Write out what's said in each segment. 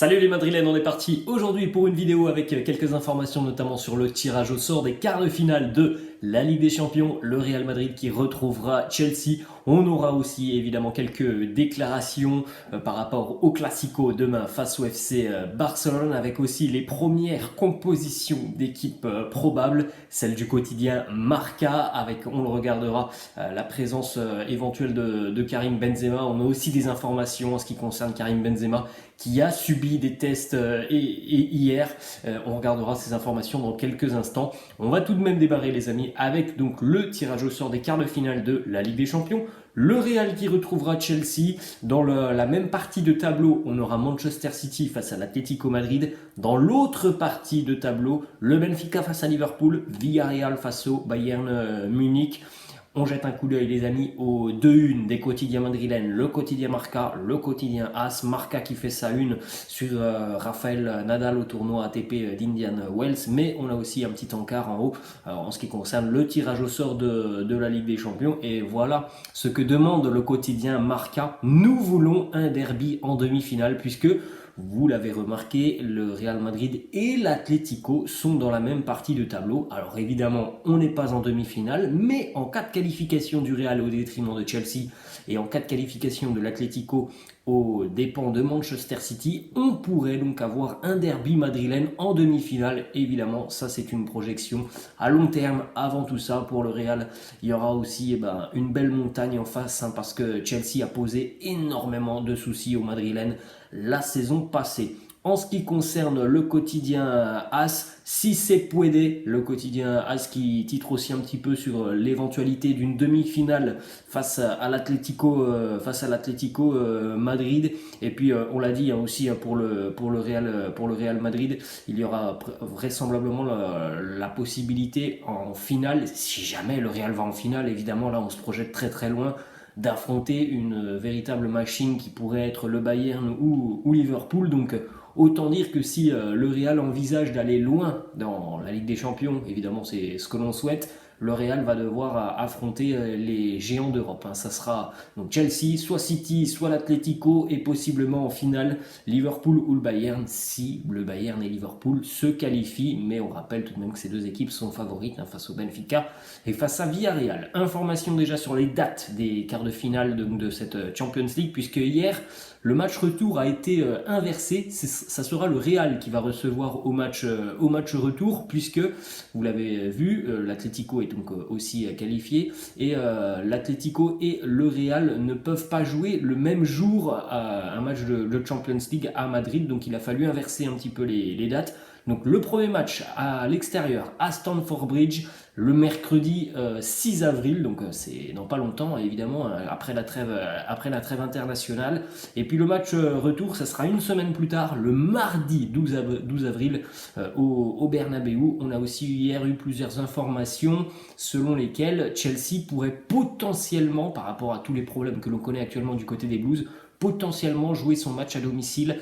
Salut les Madrilènes, on est parti aujourd'hui pour une vidéo avec quelques informations notamment sur le tirage au sort des quarts de finale de la Ligue des Champions, le Real Madrid qui retrouvera Chelsea. On aura aussi évidemment quelques déclarations par rapport au Classico demain face au FC Barcelone, avec aussi les premières compositions d'équipes probables, celle du quotidien Marca, avec, on le regardera, la présence éventuelle de Karim Benzema. On a aussi des informations en ce qui concerne Karim Benzema qui a subi des tests hier. On regardera ces informations dans quelques instants. On va tout de même démarrer les amis avec donc le tirage au sort des quarts de finale de la Ligue des Champions. Le Real qui retrouvera Chelsea. Dans la même partie de tableau, on aura Manchester City face à l'Atlético Madrid. Dans l'autre partie de tableau, le Benfica face à Liverpool, Villarreal face au Bayern Munich. On jette un coup d'œil les amis aux 2-1 des quotidiens madrilènes, le quotidien Marca, le quotidien AS. Marca qui fait sa une sur Rafael Nadal au tournoi ATP d'Indian Wells, mais on a aussi un petit encart en haut en ce qui concerne le tirage au sort de la Ligue des Champions. Et voilà ce que demande le quotidien Marca. Nous voulons un derby en demi-finale puisque vous l'avez remarqué, le Real Madrid et l'Atlético sont dans la même partie de tableau. Alors évidemment, on n'est pas en demi-finale, mais en cas de qualification du Real au détriment de Chelsea et en cas de qualification de l'Atlético aux dépens de Manchester City, on pourrait donc avoir un derby madrilène en demi-finale. Évidemment, ça c'est une projection à long terme. Avant tout ça, pour le Real, il y aura aussi une belle montagne en face parce que Chelsea a posé énormément de soucis aux madrilènes la saison passée. En ce qui concerne le quotidien AS, si c'est Puede, le quotidien AS qui titre aussi un petit peu sur l'éventualité d'une demi-finale face à l'Atlético Madrid. Et puis on l'a dit aussi pour le Real Madrid, il y aura vraisemblablement la possibilité en finale, si jamais le Real va en finale, évidemment là on se projette très très loin, d'affronter une véritable machine qui pourrait être le Bayern ou Liverpool. Donc autant dire que si le Real envisage d'aller loin dans la Ligue des Champions, évidemment c'est ce que l'on souhaite, le Real va devoir affronter les géants d'Europe. Ça sera donc Chelsea, soit City, soit l'Atlético et possiblement en finale Liverpool ou le Bayern si le Bayern et Liverpool se qualifient. Mais on rappelle tout de même que ces deux équipes sont favorites face au Benfica et face à Villarreal. Information déjà sur les dates des quarts de finale de cette Champions League, puisque hier le match retour a été inversé. Ça sera le Real qui va recevoir au match retour, puisque vous l'avez vu, l'Atlético est donc aussi qualifié et l'Atlético et le Real ne peuvent pas jouer le même jour à un match de Champions League à Madrid. Donc il a fallu inverser un petit peu les dates. Donc le premier match à l'extérieur à Stamford Bridge le mercredi 6 avril, donc c'est dans pas longtemps évidemment, après la trêve internationale. Et puis le match retour, ça sera une semaine plus tard, le mardi 12 avril au Bernabeu. On a aussi hier eu plusieurs informations selon lesquelles Chelsea pourrait potentiellement, par rapport à tous les problèmes que l'on connaît actuellement du côté des Blues, potentiellement jouer son match à domicile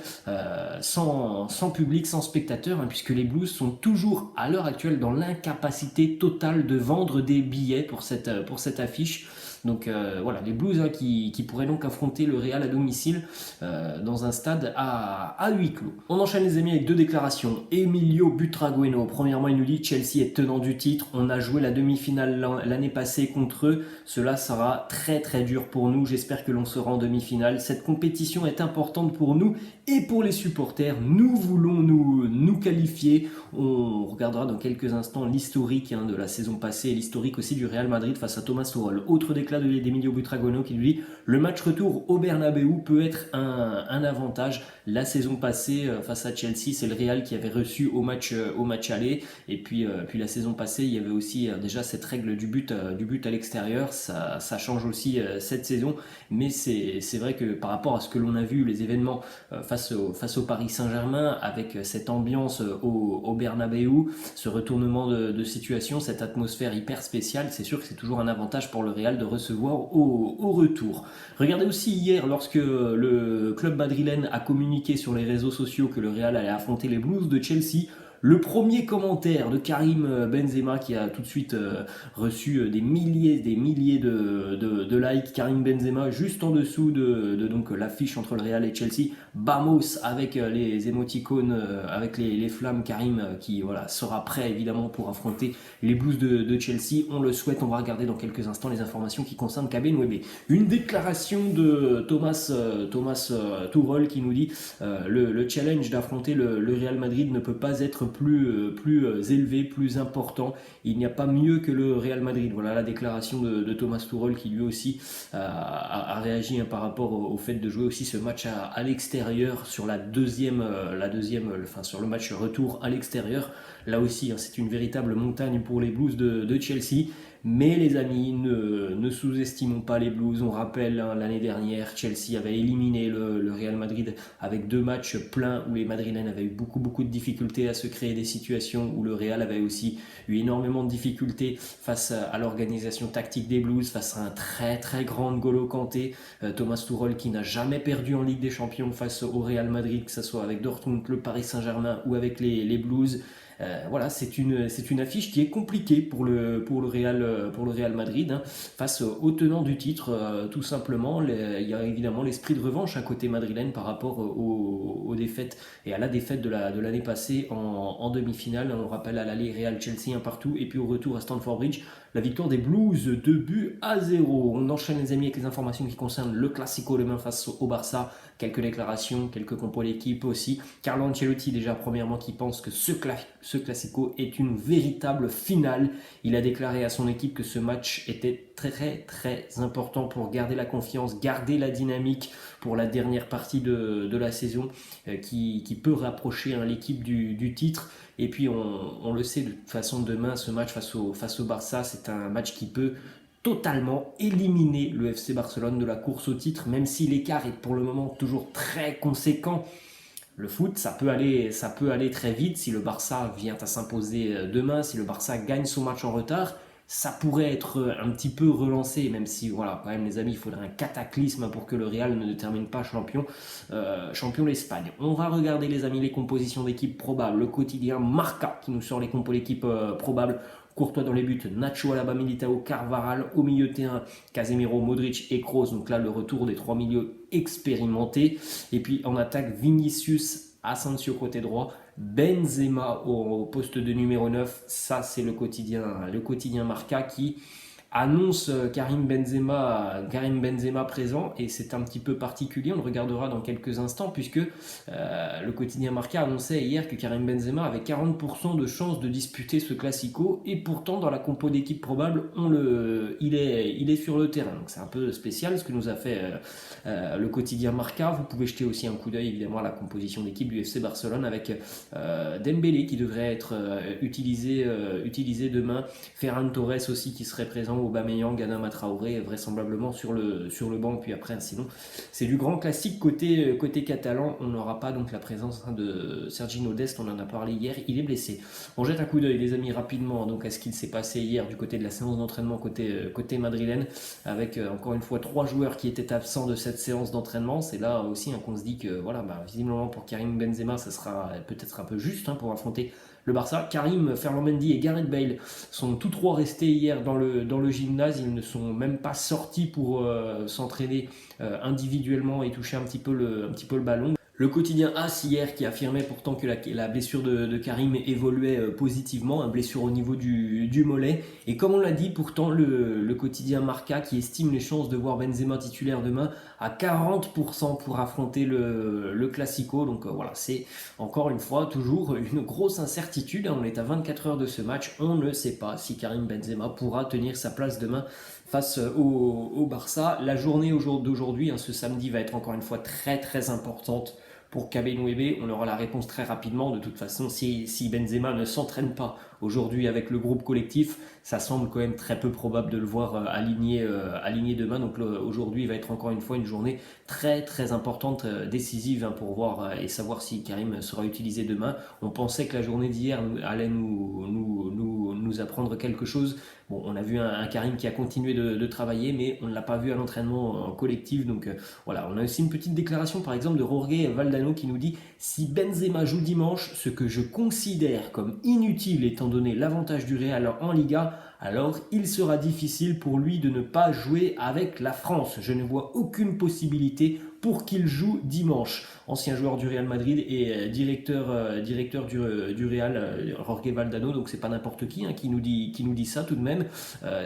sans public, sans spectateurs, puisque les Blues sont toujours à l'heure actuelle dans l'incapacité totale de vendre des billets pour cette affiche. Donc voilà, les Blues qui pourraient donc affronter le Real à domicile dans un stade à huis clos. On enchaîne les amis avec deux déclarations. Emilio Butragueno, premièrement il nous dit Chelsea est tenant du titre, on a joué la demi-finale l'année passée contre eux, cela sera très très dur pour nous, j'espère que l'on sera en demi-finale. Cette compétition est importante pour nous et pour les supporters, nous voulons nous qualifier. On regardera dans quelques instants l'historique de la saison passée et l'historique aussi du Real Madrid face à Thomas Tuchel. Autre déclaration d'Emilio Butragueno qui lui dit le match retour au Bernabeu peut être un avantage. La saison passée face à Chelsea, c'est le Real qui avait reçu au match aller, et puis la saison passée il y avait aussi déjà cette règle du but à l'extérieur. Ça change aussi cette saison, mais c'est vrai que par rapport à ce que l'on a vu, les événements face au Paris Saint-Germain, avec cette ambiance au Bernabeu, ce retournement de situation, cette atmosphère hyper spéciale, c'est sûr que c'est toujours un avantage pour le Real de recevoir au retour. Regardez aussi hier, lorsque le club madrilène a communiqué sur les réseaux sociaux que le Real allait affronter les Blues de Chelsea, Le premier commentaire de Karim Benzema qui a tout de suite reçu des milliers de likes. Karim Benzema juste en dessous de donc l'affiche entre le Real et Chelsea. Vamos avec les émoticônes, avec les flammes. Karim qui voilà, sera prêt évidemment pour affronter les Blues de Chelsea. On le souhaite. On va regarder dans quelques instants les informations qui concernent KB Nwebe. Une déclaration de Thomas Tuchel qui nous dit le challenge d'affronter le Real Madrid ne peut pas être plus élevé, plus important. Il n'y a pas mieux que le Real Madrid. Voilà la déclaration de Thomas Tuchel qui lui aussi a réagi par rapport au fait de jouer aussi ce match à l'extérieur sur sur le match retour à l'extérieur. Là aussi, c'est une véritable montagne pour les Blues de Chelsea. Mais les amis, ne sous-estimons pas les Blues. On rappelle, l'année dernière, Chelsea avait éliminé le Real Madrid avec 2 matchs pleins où les Madrilènes avaient eu beaucoup de difficultés à se créer des situations, où le Real avait aussi eu énormément de difficultés face à l'organisation tactique des Blues, face à un très grand N'Golo Kanté. Thomas Tuchel qui n'a jamais perdu en Ligue des Champions face au Real Madrid, que ce soit avec Dortmund, le Paris Saint-Germain ou avec les Blues. Voilà, c'est une affiche qui est compliquée pour le Real Madrid, face au tenant du titre, tout simplement. Il y a évidemment l'esprit de revanche à côté madrilène par rapport aux défaites et à la défaite de l'année passée en demi-finale. On rappelle à l'aller Real Chelsea 1-1, et puis au retour à Stamford Bridge, la victoire des Blues 2-0. On enchaîne les amis avec les informations qui concernent le Classico demain face au Barça. Quelques déclarations, quelques compos d'équipe aussi. Carlo Ancelotti déjà premièrement qui pense que ce Classico est une véritable finale. Il a déclaré à son équipe que ce match était très important pour garder la confiance, garder la dynamique pour la dernière partie de la saison qui peut rapprocher l'équipe du titre. Et puis on le sait de toute façon, demain ce match face au Barça, c'est un match qui peut totalement éliminer le FC Barcelone de la course au titre, même si l'écart est pour le moment toujours très conséquent. Le foot, ça peut aller très vite. Si le Barça vient à s'imposer demain, si le Barça gagne son match en retard, ça pourrait être un petit peu relancé, même si, voilà, quand même les amis, il faudrait un cataclysme pour que le Real ne termine pas champion d'Espagne. On va regarder les amis les compositions d'équipe probables, le quotidien Marca qui nous sort les compos d'équipe probables. Courtois dans les buts, Nacho, Alaba, Militao, Carvajal, au milieu de terrain, Casemiro, Modric et Kroos. Donc là, le retour des 3 milieux expérimentés. Et puis en attaque, Vinicius, Asensio côté droit, Benzema au poste de numéro 9. Ça, c'est le quotidien Marca qui annonce Karim Benzema présent, et c'est un petit peu particulier. On le regardera dans quelques instants puisque le quotidien Marca annonçait hier que Karim Benzema avait 40% de chances de disputer ce Classico, et pourtant dans la compo d'équipe probable il est sur le terrain. Donc c'est un peu spécial ce que nous a fait le quotidien Marca. Vous pouvez jeter aussi un coup d'œil évidemment à la composition d'équipe du FC Barcelone avec Dembélé qui devrait être utilisé demain, Ferran Torres aussi qui serait présent, Aubameyang, Adama Traoré vraisemblablement sur le banc. Puis après, sinon c'est du grand classique côté catalan. On n'aura pas donc la présence de Sergino Dest, on en a parlé hier, il est blessé. On jette un coup d'œil les amis rapidement donc à ce qu'il s'est passé hier du côté de la séance d'entraînement côté madrilène, avec encore une fois 3 joueurs qui étaient absents de cette séance d'entraînement. C'est là aussi qu'on se dit que voilà, visiblement pour Karim Benzema ça sera peut-être un peu juste pour affronter le Barça. Karim, Ferland Mendy et Gareth Bale sont tous 3 restés hier dans le gymnase. Ils ne sont même pas sortis pour s'entraîner individuellement et toucher un petit peu le ballon. Le quotidien AS hier qui affirmait pourtant que la blessure de Karim évoluait positivement, une blessure au niveau du mollet. Et comme on l'a dit, pourtant le quotidien Marca qui estime les chances de voir Benzema titulaire demain à 40% pour affronter le Classico. Donc voilà, c'est encore une fois toujours une grosse incertitude. On est à 24 heures de ce match. On ne sait pas si Karim Benzema pourra tenir sa place demain face au Barça. La journée d'aujourd'hui, ce samedi, va être encore une fois très importante pour KB Nwebe. On aura la réponse très rapidement. De toute façon, si Benzema ne s'entraîne pas aujourd'hui avec le groupe collectif, ça semble quand même très peu probable de le voir aligné demain. Donc aujourd'hui, il va être encore une fois une journée très très importante, décisive pour voir et savoir si Karim sera utilisé demain. On pensait que la journée d'hier allait nous apprendre quelque chose. Bon, on a vu un Karim qui a continué de travailler, mais on ne l'a pas vu à l'entraînement collectif. Donc voilà, on a aussi une petite déclaration par exemple de Jorge Valdano qui nous dit: si Benzema joue dimanche, ce que je considère comme inutile étant donné l'avantage du Real en Liga, alors il sera difficile pour lui de ne pas jouer avec la France. Je ne vois aucune possibilité pour qu'il joue dimanche. Ancien joueur du Real Madrid et directeur du Real, Jorge Valdano, donc c'est pas n'importe qui qui nous dit ça tout de même.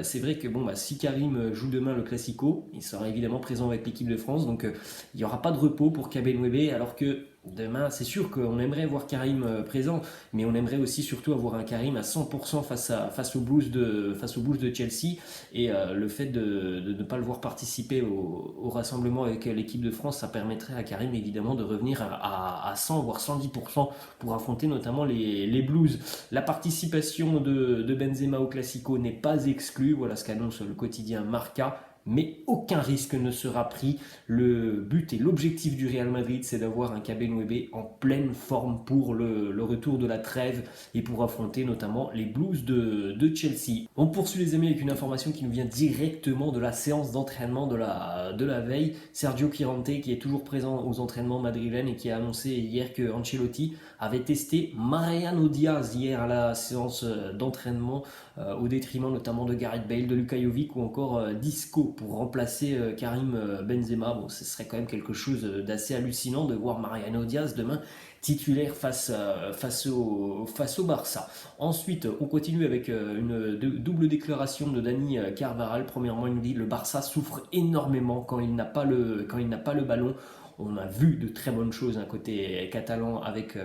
C'est vrai que bon, si Karim joue demain le Classico, il sera évidemment présent avec l'équipe de France, donc il n'y aura pas de repos pour Kabenwebe, alors que demain, c'est sûr qu'on aimerait voir Karim présent, mais on aimerait aussi surtout avoir un Karim à 100% face aux Blues de Chelsea. Et le fait de ne pas le voir participer au rassemblement avec l'équipe de France, ça permettrait à Karim évidemment de revenir à 100 voire 110% pour affronter notamment les Blues. La participation de Benzema au Classico n'est pas exclue, voilà ce qu'annonce le quotidien Marca. Mais aucun risque ne sera pris. Le but et l'objectif du Real Madrid, c'est d'avoir un Kabenwebe en pleine forme pour le retour de la trêve et pour affronter notamment les Blues de Chelsea. On poursuit les amis avec une information qui nous vient directement de la séance d'entraînement de la veille. Sergio Quirante, qui est toujours présent aux entraînements madrilènes et qui a annoncé hier que Ancelotti avait testé Mariano Diaz hier à la séance d'entraînement au détriment notamment de Gareth Bale, de Luka Jovic ou encore Disco pour remplacer Karim Benzema. Bon, ce serait quand même quelque chose d'assez hallucinant de voir Mariano Diaz demain titulaire face au Barça. Ensuite, on continue avec une double déclaration de Dani Carvajal. Premièrement, il nous dit: le Barça souffre énormément quand il n'a pas le ballon. On a vu de très bonnes choses côté catalan avec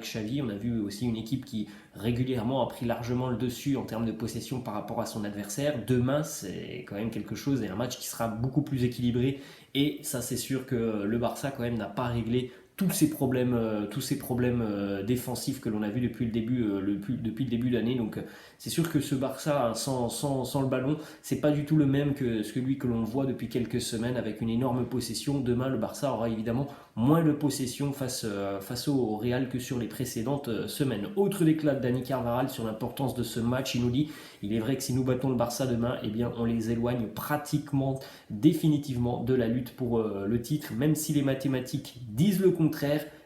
Xavi. On a vu aussi une équipe qui régulièrement a pris largement le dessus en termes de possession par rapport à son adversaire. Demain, c'est quand même quelque chose et un match qui sera beaucoup plus équilibré. Et ça, c'est sûr que le Barça quand même n'a pas réglé tous ces problèmes défensifs que l'on a vu depuis le début d'année. Donc c'est sûr que ce Barça sans le ballon, c'est pas du tout le même que celui que l'on voit depuis quelques semaines avec une énorme possession. Demain, le Barça aura évidemment moins de possession face au Real que sur les précédentes semaines. Autre déclat de Dani Carvajal sur l'importance de ce match, il nous dit: il est vrai que si nous battons le Barça demain, eh bien on les éloigne pratiquement définitivement de la lutte pour le titre, même si les mathématiques disent le contraire,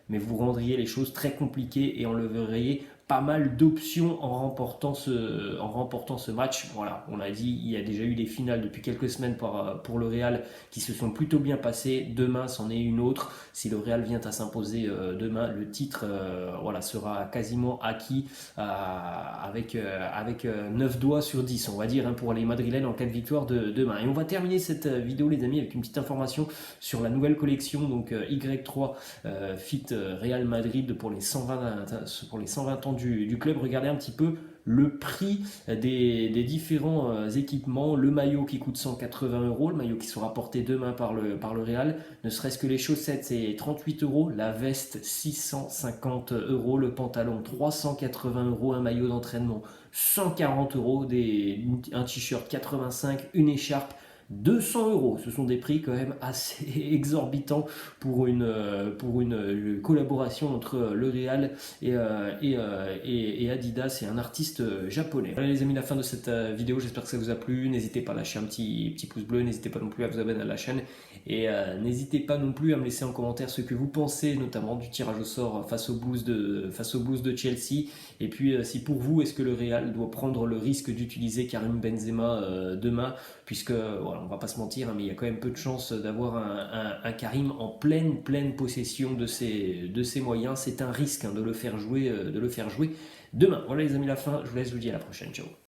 mais vous rendriez les choses très compliquées et enleveriez pas mal d'options en remportant ce match. Voilà, on l'a dit, il y a déjà eu des finales depuis quelques semaines pour le Real qui se sont plutôt bien passées. Demain, c'en est une autre. Si le Real vient à s'imposer demain, le titre sera quasiment acquis avec 9 doigts sur 10, on va dire, pour les Madrilènes en cas de victoire de demain. Et on va terminer cette vidéo, les amis, avec une petite information sur la nouvelle collection, donc Y3 Fit Real Madrid pour les 120 ans du club. Regardez un petit peu le prix des différents équipements. Le maillot qui coûte 180 €, le maillot qui sera porté demain par le Real. Ne serait-ce que les chaussettes, c'est 38 €. La veste, 650 €. Le pantalon, 380 €. Un maillot d'entraînement, 140 €. Un t-shirt, 85 €. Une écharpe, 200 €. Ce sont des prix quand même assez exorbitants pour une collaboration entre le Real et Adidas et un artiste japonais. Voilà les amis, la fin de cette vidéo, j'espère que ça vous a plu. N'hésitez pas à lâcher un petit pouce bleu, n'hésitez pas non plus à vous abonner à la chaîne et n'hésitez pas non plus à me laisser en commentaire ce que vous pensez notamment du tirage au sort face aux Blues de Chelsea. Et puis si pour vous, est-ce que le Real doit prendre le risque d'utiliser Karim Benzema demain, puisque voilà, on va pas se mentir, mais il y a quand même peu de chances d'avoir un Karim en pleine possession de ses moyens. C'est un risque de le faire jouer demain. Voilà les amis, la fin, je vous laisse, je vous dis à la prochaine, ciao.